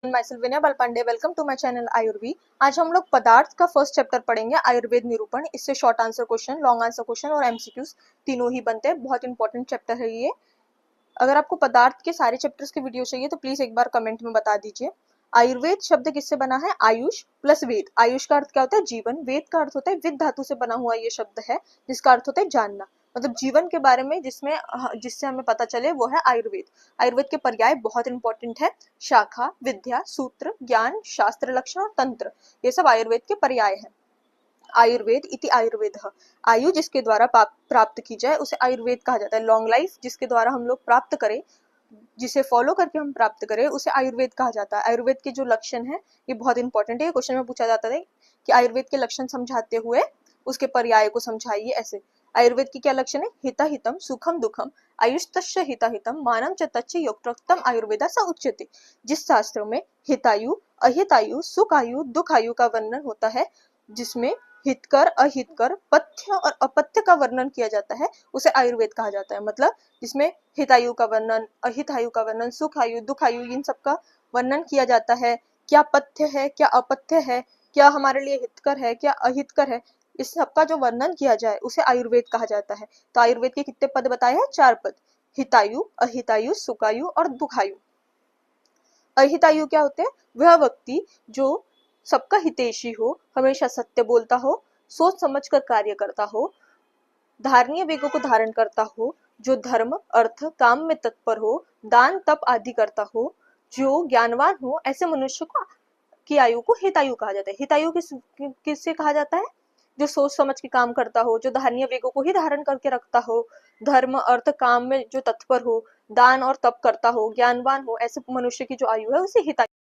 My self Vinay Balpande, welcome to my channel Ayurveda. आज हम लोग पदार्थ का फर्स्ट चैप्टर पढ़ेंगे, आयुर्वेद निरूपण। इससे short answer question, long answer question और एमसीक्यूज तीनों ही बनते हैं। बहुत इंपॉर्टेंट चैप्टर है ये। अगर आपको पदार्थ के सारे चैप्टर्स के वीडियो चाहिए तो प्लीज एक बार कमेंट में बता दीजिए। आयुर्वेद शब्द किससे बना है? आयुष प्लस वेद। आयुष का अर्थ क्या होता है? जीवन। वेद का अर्थ होता है विद धातु से बना हुआ ये शब्द है, जिसका अर्थ होता है जानना, मतलब जीवन के बारे में, जिससे हमें पता चले, वो है आयुर्वेद। आयुर्वेद के पर्याय बहुत इंपॉर्टेंट है। शाखा, विद्या, सूत्र, ज्ञान, शास्त्र, लक्षण और तंत्र, ये सब आयुर्वेद के पर्याय हैं। आयुर्वेद इति आयुर्वेद। आयु जिसके द्वारा प्राप्त की जाए उसे आयुर्वेद कहा जाता है। लॉन्ग लाइफ जिसके द्वारा हम लोग प्राप्त करें, जिसे फॉलो करके हम प्राप्त करें, उसे आयुर्वेद कहा जाता है। आयुर्वेद के जो लक्षण है ये बहुत इंपॉर्टेंट है। ये क्वेश्चन में पूछा जाता है कि आयुर्वेद के लक्षण समझाते हुए उसके पर्याय को समझाइए ऐसे। आयुर्वेद की क्या लक्षण है? हिता हितम सुखम दुखम आयुष्तस्य हिता हितम मानम च तच्च योक्तोक्तम आयुर्वेदा स उच्यते। जिस शास्त्र में हितायु, अहितायु, सुखायु, दुखायु का वर्णन होता है, जिसमें हितकर, अहितकर, पथ्य और अपथ्य का वर्णन किया जाता है, उसे आयुर्वेद कहा जाता है। मतलब जिसमें हितायु का वर्णन, अहितायु का वर्णन, सुखायु, दुखायु, इन सब का वर्णन किया जाता है। क्या पथ्य है, क्या अपथ्य है, क्या हमारे लिए हितकर है, क्या अहितकर है, इस सबका जो वर्णन किया जाए उसे आयुर्वेद कहा जाता है। तो आयुर्वेद के कितने पद बताए हैं? 4 पद। हितायु, अहितायु, सुखायु और दुखायु। अहितायु क्या होते हैं? वह व्यक्ति जो सबका हितैषी हो, हमेशा सत्य बोलता हो, सोच समझकर कार्य करता हो, धारणीय वेगों को धारण करता हो, जो धर्म, अर्थ, काम में तत्पर हो, दान, तप आदि करता हो, जो ज्ञानवान हो, ऐसे मनुष्य को की आयु को हितायु कहा जाता है। हितायु किससे कहा जाता है? जो सोच समझ के काम करता हो, जो धारणीय वेगों को ही धारण करके रखता हो, धर्म, अर्थ, काम में जो तत्पर हो, दान और तप करता हो, ज्ञानवान हो, ऐसे मनुष्य की जो आयु है उसे हितायु